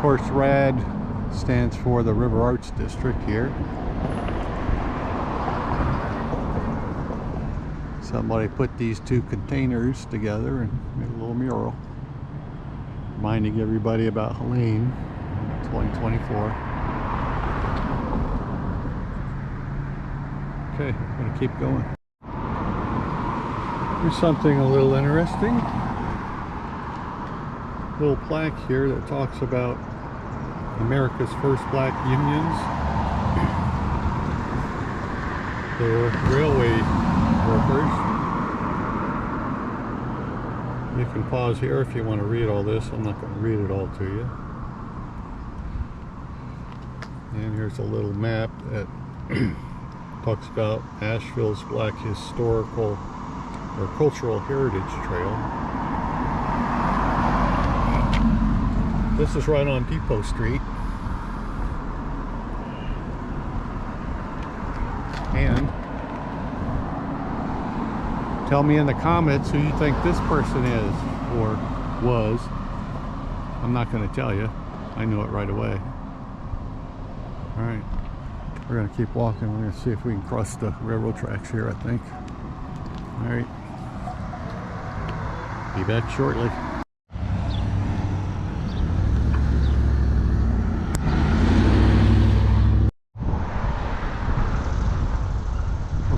course, RAD stands for the River Arts District here. Somebody put these two containers together and made a little mural reminding everybody about Helene 2024. Okay, I'm going to keep going. Here's something a little interesting. Little plaque here that talks about America's first black unions. They were railway workers. You can pause here if you want to read all this. I'm not going to read it all to you. And here's a little map that talks about Asheville's Black Historical or Cultural Heritage Trail. This is right on Depot Street. And tell me in the comments who you think this person is or was. I'm not going to tell you. I knew it right away. Alright. We're going to keep walking. We're going to see if we can cross the railroad tracks here, I think. Alright. Be back shortly.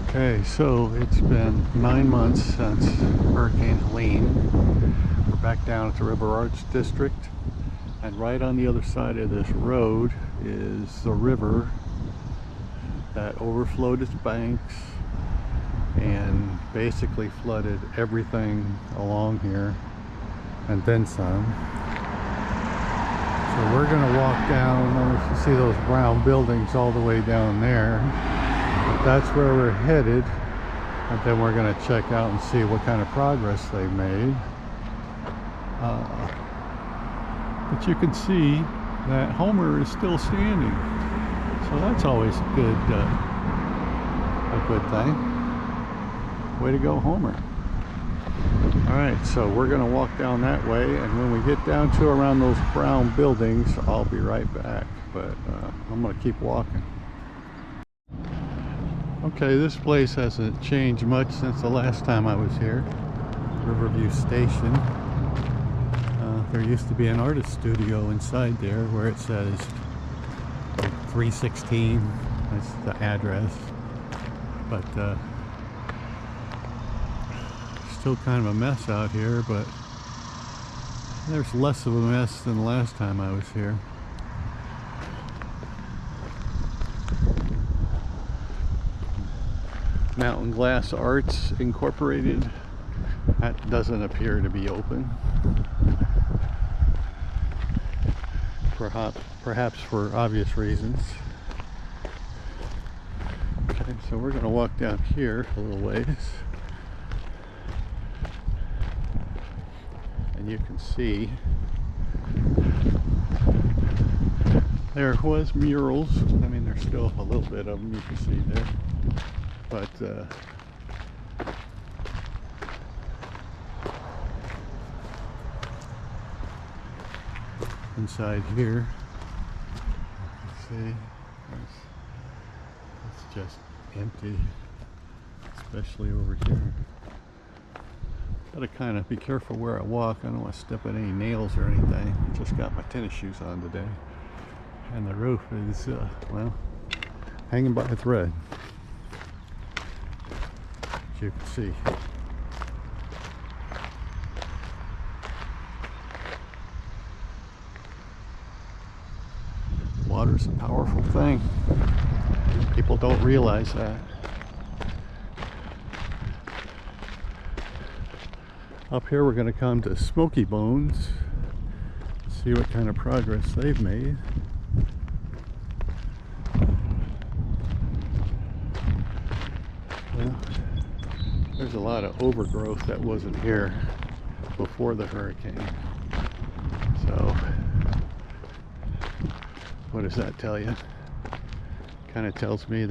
Okay, so it's been 9 months since Hurricane Helene. We're back down at the River Arts District, and right on the other side of this road is the river that overflowed its banks and basically flooded everything along here and then some. So we're going to walk down. I don't know if you see those brown buildings all the way down there. That's where we're headed, and then we're going to check out and see what kind of progress they've made. But you can see that Homer is still standing, so that's always a good thing. Way to go, Homer. Alright, so we're going to walk down that way, and when we get down to around those brown buildings, I'll be right back. But I'm going to keep walking. Okay, this place hasn't changed much since the last time I was here. Riverview Station. There used to be an artist studio inside there where it says 316. That's the address. But still kind of a mess out here, but there's less of a mess than the last time I was here. Mountain Glass Arts Incorporated, that doesn't appear to be open. Perhaps for obvious reasons. Okay, so we're going to walk down here a little ways, and you can see there was murals. I mean, there's still a little bit of them you can see there. But inside here, see, it's just empty, especially over here. Gotta kind of be careful where I walk. I don't want to step on any nails or anything. I just got my tennis shoes on today, and the roof is well, hanging by a thread. You can see. Water's a powerful thing. People don't realize that. Up here we're going to come to Smoky Bones, see what kind of progress they've made. Well, there's a lot of overgrowth that wasn't here before the hurricane. So, what does that tell you? Kind of tells me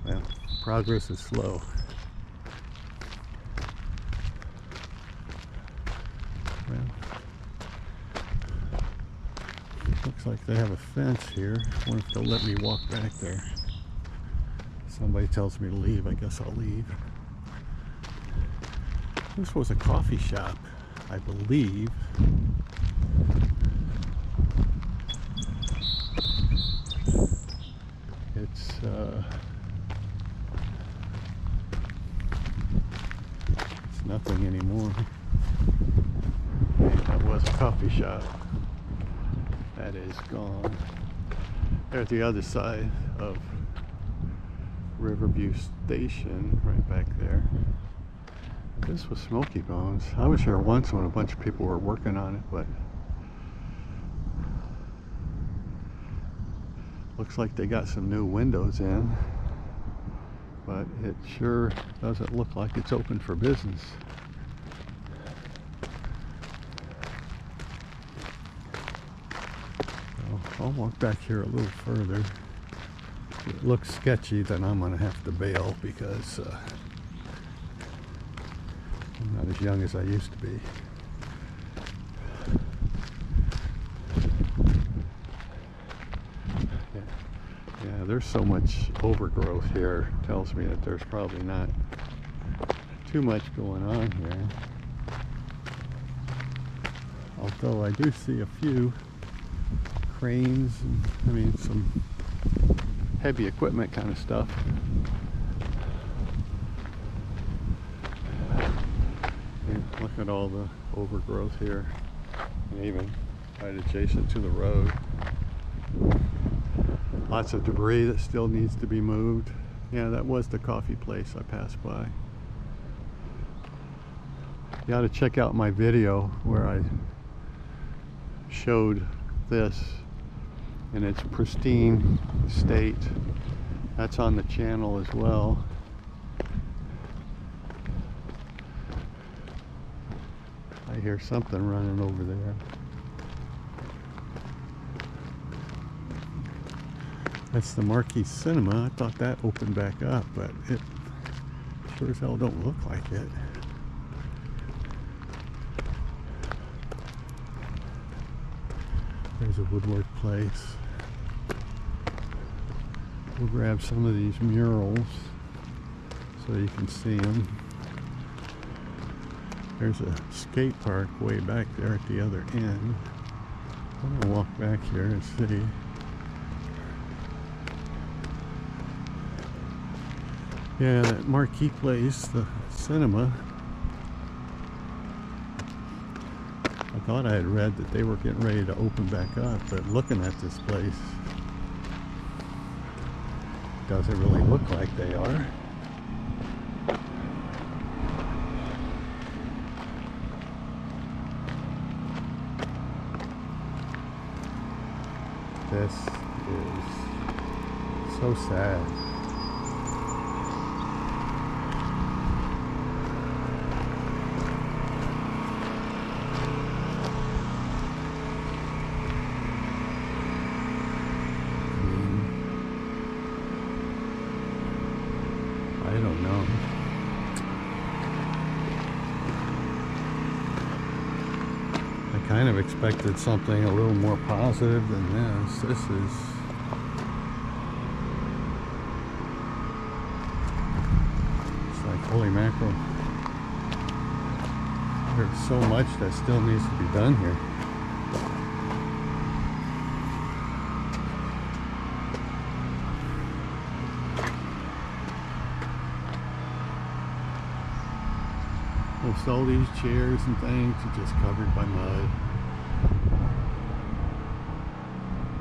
well, progress is slow. Well, like they have a fence here. I wonder if they'll let me walk back there. Somebody tells me to leave, I guess I'll leave. This was a coffee shop, I believe. It's nothing anymore. That was a coffee shop. That is gone. There's the other side of Riverview Station, right back there. This was Smoky Bones. I was here once when a bunch of people were working on it, but looks like they got some new windows in, but it sure doesn't look like it's open for business. So I'll walk back here a little further. If it looks sketchy, then I'm gonna have to bail because I'm not as young as I used to be. Yeah, there's so much overgrowth here. Tells me that there's probably not too much going on here. Although I do see a few cranes and, I mean, some heavy equipment kind of stuff. Yeah, look at all the overgrowth here, and even right adjacent to the road. Lots of debris that still needs to be moved. Yeah, that was the coffee place I passed by. You ought to check out my video where I showed this in its pristine state. That's on the channel as well. I hear something running over there. That's the Marquee Cinema. I thought that opened back up, but it sure as hell don't look like it. There's a woodwork place. We'll grab some of these murals so you can see them. There's a skate park way back there at the other end. I'm gonna walk back here and see. Yeah, that Marquee place, the cinema. I thought I had read that they were getting ready to open back up, but looking at this place, doesn't really look like they are. This is so sad. I don't know. I kind of expected something a little more positive than this. This is... it's like, holy mackerel. There's so much that still needs to be done here. Most all these chairs and things are just covered by mud.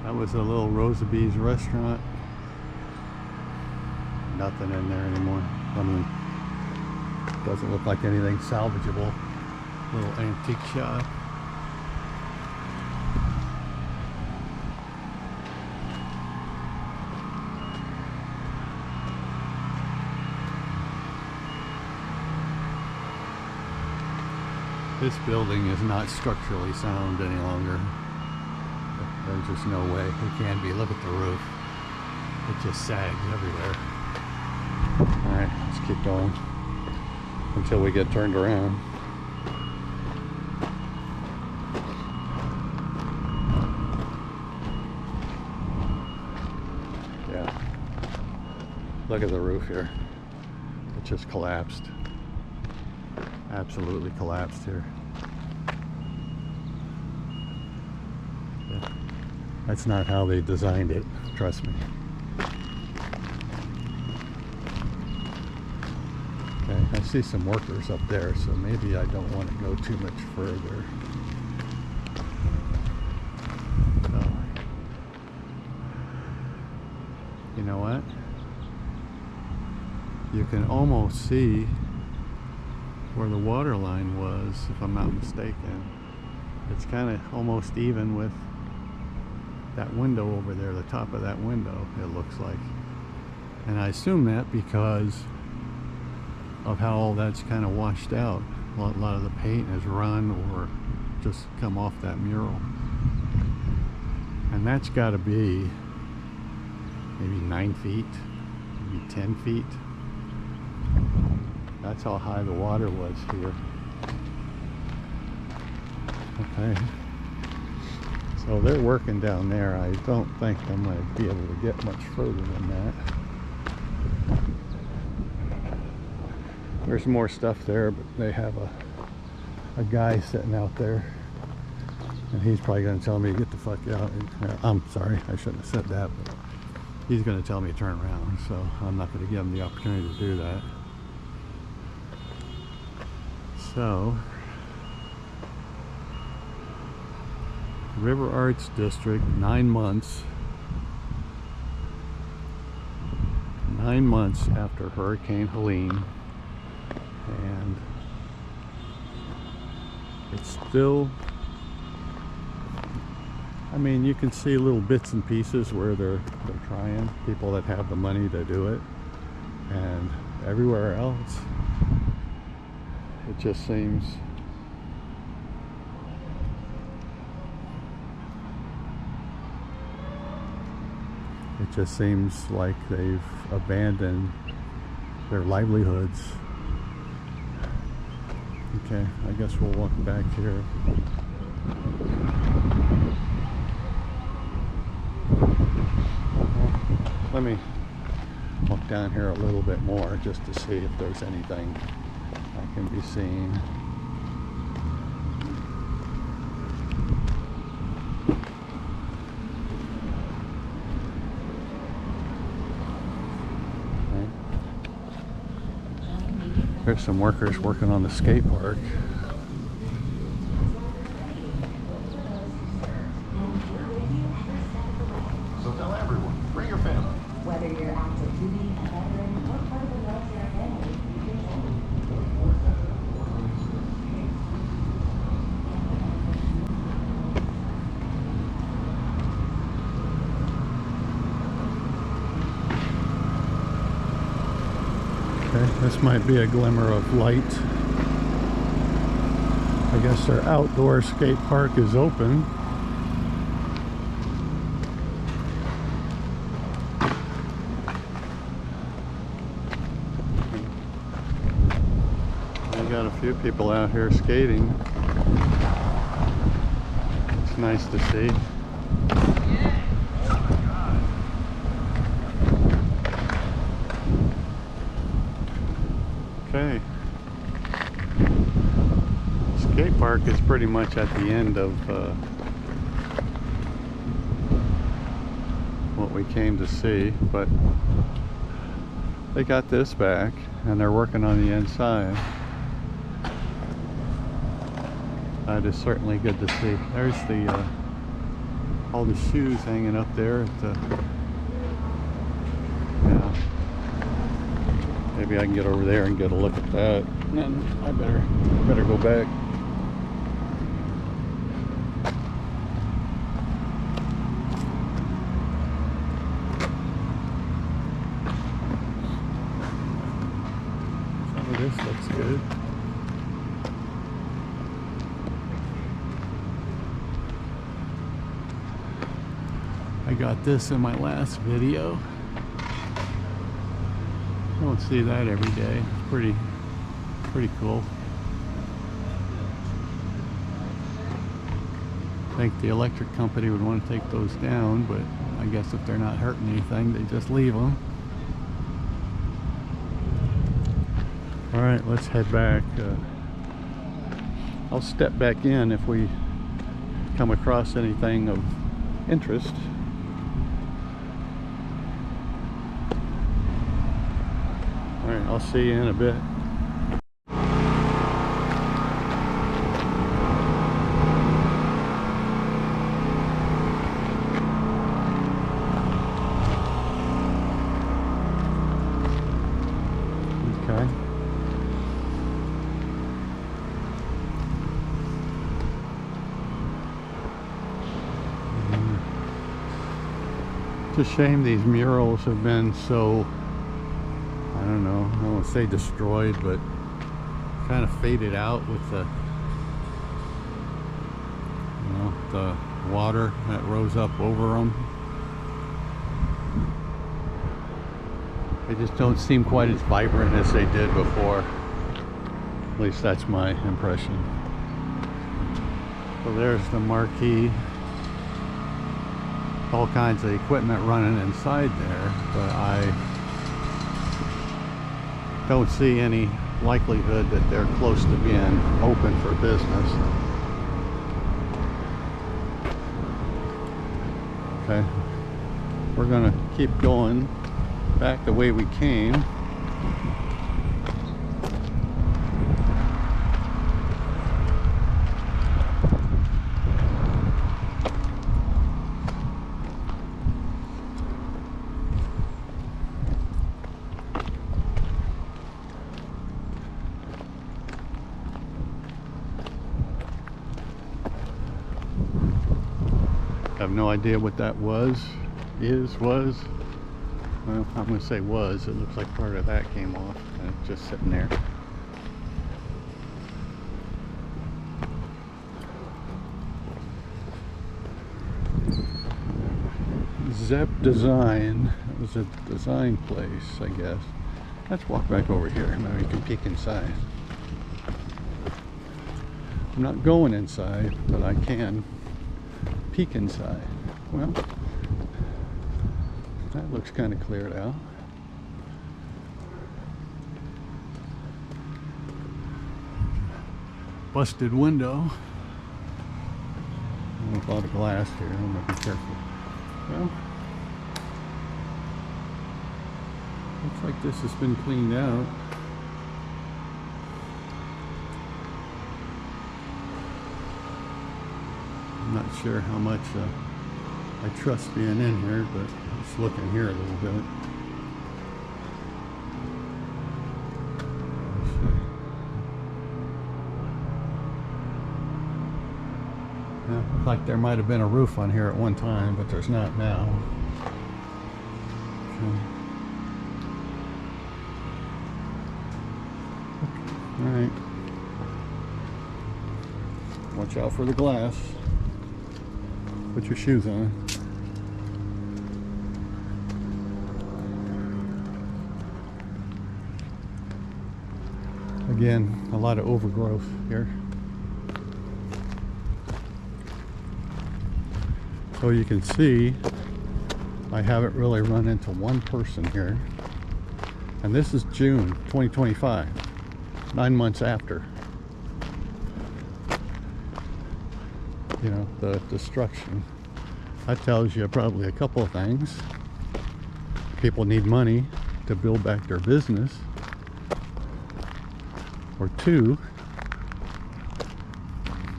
That was a little Rosabee's restaurant. Nothing in there anymore. I mean, doesn't look like anything salvageable. Little antique shop. This building is not structurally sound any longer. There's just no way it can be. Look at the roof. It just sags everywhere. Alright, let's keep going until we get turned around. Look at the roof here. It just collapsed. Absolutely collapsed here. Yeah. That's not how they designed it, trust me. Okay, I see some workers up there, so maybe I don't want to go too much further. So, you know what? You can almost see where the water line was, if I'm not mistaken. It's kind of almost even with that window over there, the top of that window, it looks like. And I assume that because of how all that's kind of washed out. A lot of the paint has run or just come off that mural. And that's got to be maybe 9 feet, maybe 10 feet. That's how high the water was here. Okay. So they're working down there. I don't think I'm going to be able to get much further than that. There's more stuff there, but they have a guy sitting out there. And he's probably going to tell me to get the fuck out. I'm sorry, I shouldn't have said that. But he's going to tell me to turn around. So I'm not going to give him the opportunity to do that. So, River Arts District, 9 months. 9 months after Hurricane Helene. And it's still, I mean, you can see little bits and pieces where they're trying, people that have the money to do it. And everywhere else, it just seems like they've abandoned their livelihoods. Okay, I guess we'll walk back here. Let me walk down here a little bit more just to see if there's anything that can be seen. There's some workers working on the skate park. So tell everyone, bring your family. Whether you're active duty, a veteran, or part of a military family, you can join. Okay, this might be a glimmer of light. I guess their outdoor skate park is open. We got a few people out here skating. It's nice to see. Okay. Skate park is pretty much at the end of what we came to see, but they got this back and they're working on the inside. That is certainly good to see. There's the all the shoes hanging up there at the, yeah. Maybe I can get over there and get a look at that. And then I better go back. Some of this looks good. I got this in my last video. I don't see that every day. It's pretty cool. I think the electric company would want to take those down, but I guess if they're not hurting anything, they just leave them. All right, let's head back. I'll step back in if we come across anything of interest. All right, I'll see you in a bit. Okay. It's a shame these murals have been so, I don't know, I don't want to say destroyed, but kind of faded out with the, you know, the water that rose up over them. They just don't seem quite as vibrant as they did before. At least that's my impression. So there's the marquee. All kinds of equipment running inside there, but I don't see any likelihood that they're close to being open for business. Okay, we're gonna keep going back the way we came. I have no idea what that was. Well, I'm going to say was. It looks like part of that came off and it's just sitting there. Zep Design. It was a design place, I guess. Let's walk back over here. Maybe we can peek inside. I'm not going inside, but I can peek inside. Well, that looks kind of cleared out. Busted window. A lot of glass here. I'm gonna be careful. Well, looks like this has been cleaned out. I'm not sure how much I trust being in here, but let's look in here a little bit. Yeah, looks like there might have been a roof on here at one time, but there's not now. Okay. All right. Watch out for the glass. Put your shoes on. Again, a lot of overgrowth here. So you can see I haven't really run into one person here. And this is June 2025, 9 months after. You know, the destruction. That tells you probably a couple of things. People need money to build back their business. Or two,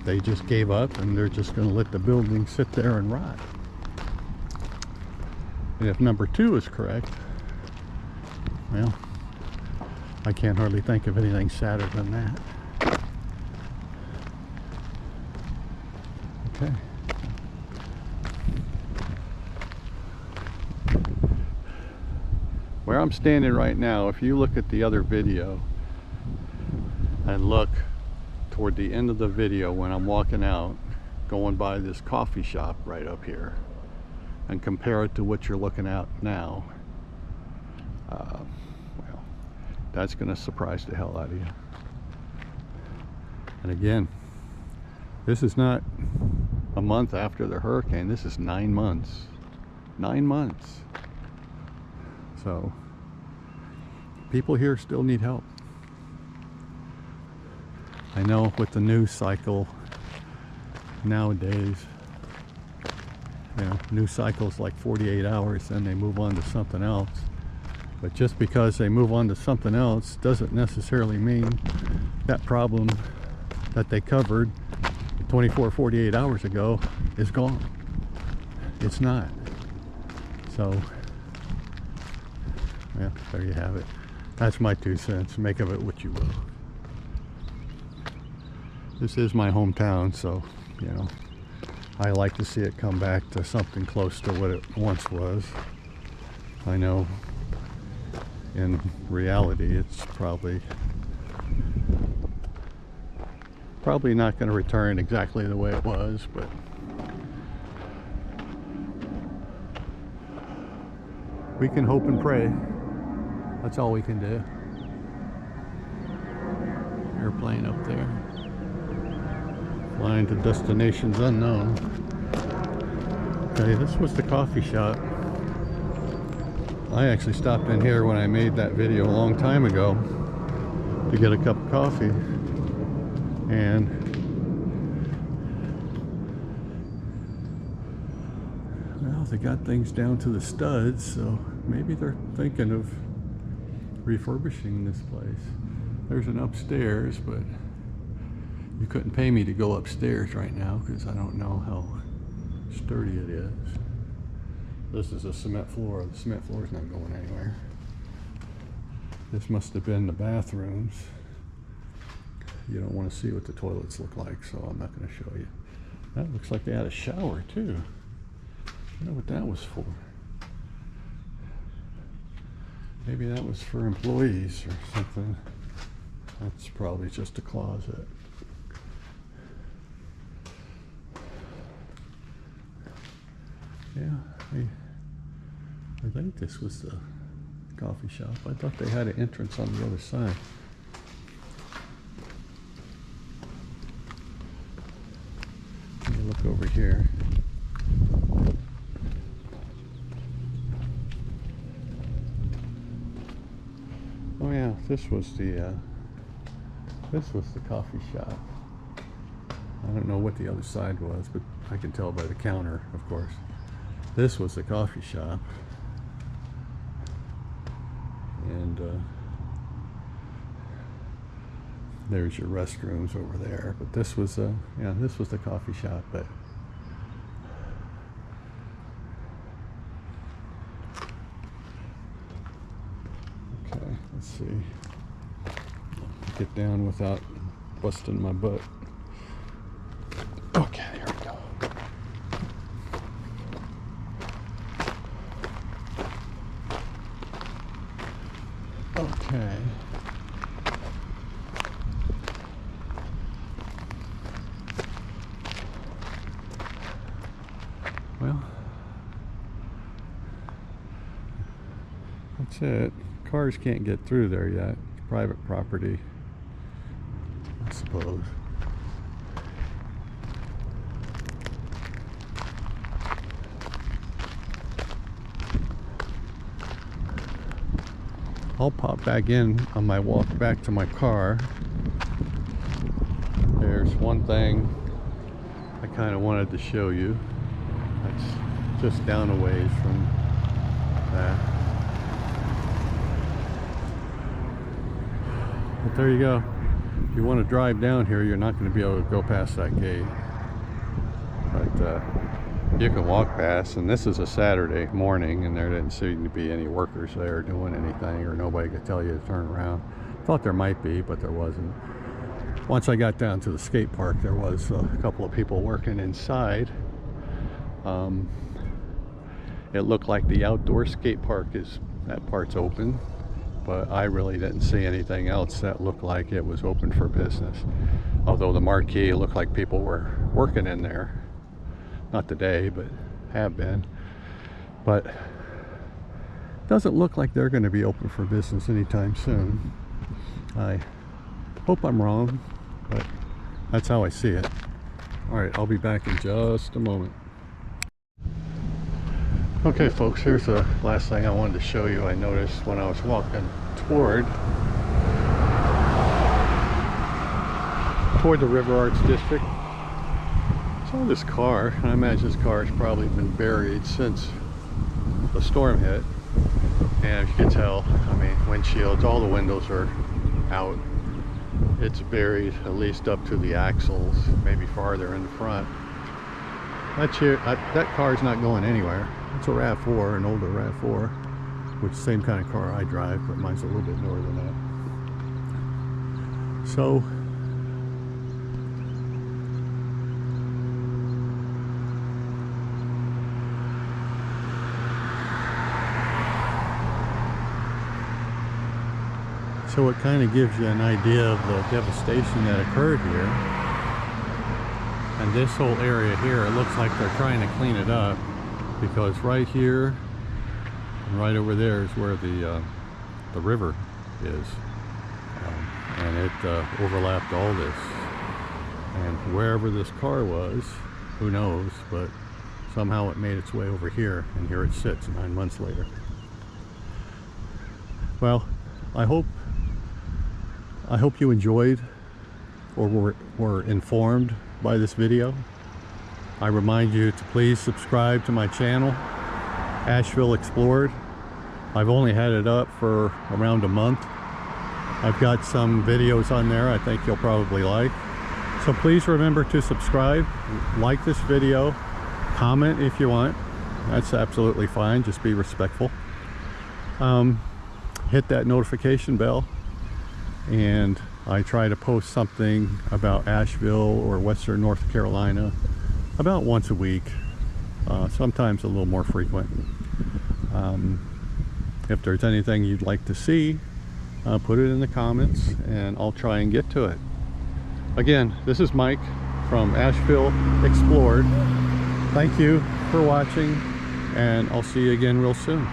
they just gave up and they're just going to let the building sit there and rot. And if number two is correct, well, I can't hardly think of anything sadder than that. Okay. Where I'm standing right now, if you look at the other video and look toward the end of the video when I'm walking out, going by this coffee shop right up here, and compare it to what you're looking at now, well, that's going to surprise the hell out of you. And again, this is not a month after the hurricane. This is 9 months. 9 months. So people here still need help. I know with the news cycle nowadays, you know, news cycles like 48 hours, then they move on to something else. But just because they move on to something else doesn't necessarily mean that problem that they covered 24, 48 hours ago is gone. It's not. So, yeah, there you have it. That's my 2 cents. Make of it what you will. This is my hometown, so, you know, I like to see it come back to something close to what it once was. I know in reality it's probably not going to return exactly the way it was, but we can hope and pray. That's all we can do. Airplane up there, flying to destinations unknown. Okay, this was the coffee shop. I actually stopped in here when I made that video a long time ago to get a cup of coffee, and well, they got things down to the studs, so maybe they're thinking of refurbishing this place. There's an upstairs, but you couldn't pay me to go upstairs right now because I don't know how sturdy it is. This is a cement floor. The cement floor is not going anywhere. This must have been the bathrooms. You don't want to see what the toilets look like, so I'm not going to show you. That looks like they had a shower too. I don't know what that was for. Maybe that was for employees or something. That's probably just a closet. Yeah, I think this was the coffee shop. I thought they had an entrance on the other side. Let me look over here. Oh yeah, this was the coffee shop. I don't know what the other side was, but I can tell by the counter, of course. This was the coffee shop, and there's your restrooms over there. But this was yeah, this was the coffee shop. But okay, let's see. Get down without busting my butt. Okay, here we go. Okay. Well, that's it. Cars can't get through there yet. It's private property, I suppose. I'll pop back in on my walk back to my car. There's one thing I kind of wanted to show you. That's just down a ways from that. But there you go. If you want to drive down here, you're not going to be able to go past that gate. But you can walk past, and this is a Saturday morning, and there didn't seem to be any workers there doing anything, or nobody could tell you to turn around. Thought there might be, but there wasn't. Once I got down to the skate park, there was a couple of people working inside. It looked like the outdoor skate park that part's open, but I really didn't see anything else that looked like it was open for business. Although the marquee looked like people were working in there. Not today, but have been. But doesn't look like they're going to be open for business anytime soon. I hope I'm wrong, but that's how I see it. Alright, I'll be back in just a moment. Okay folks, here's the last thing I wanted to show you. I noticed when I was walking toward toward the River Arts District. Saw this car, and I imagine this car has probably been buried since the storm hit. And as you can tell, I mean, windshields, all the windows are out. It's buried at least up to the axles, maybe farther in the front. That car is not going anywhere. It's a RAV4, an older RAV4, which is the same kind of car I drive, but mine's a little bit newer than that. So it kind of gives you an idea of the devastation that occurred here. And this whole area here, it looks like they're trying to clean it up, because right here and right over there is where the river is, and it overlapped all this. And wherever this car was, who knows, but somehow it made its way over here, and here it sits 9 months later. Well, I hope you enjoyed or were informed by this video. I remind you to please subscribe to my channel, Asheville Explored. I've only had it up for around a month. I've got some videos on there I think you'll probably like. So please remember to subscribe, like this video, comment if you want. That's absolutely fine, just be respectful. Hit that notification bell, and I try to post something about Asheville or Western North Carolina about once a week, sometimes a little more frequent. If there's anything you'd like to see, put it in the comments and I'll try and get to it. Again, this is Mike from Asheville Explored. Thank you for watching, and I'll see you again real soon.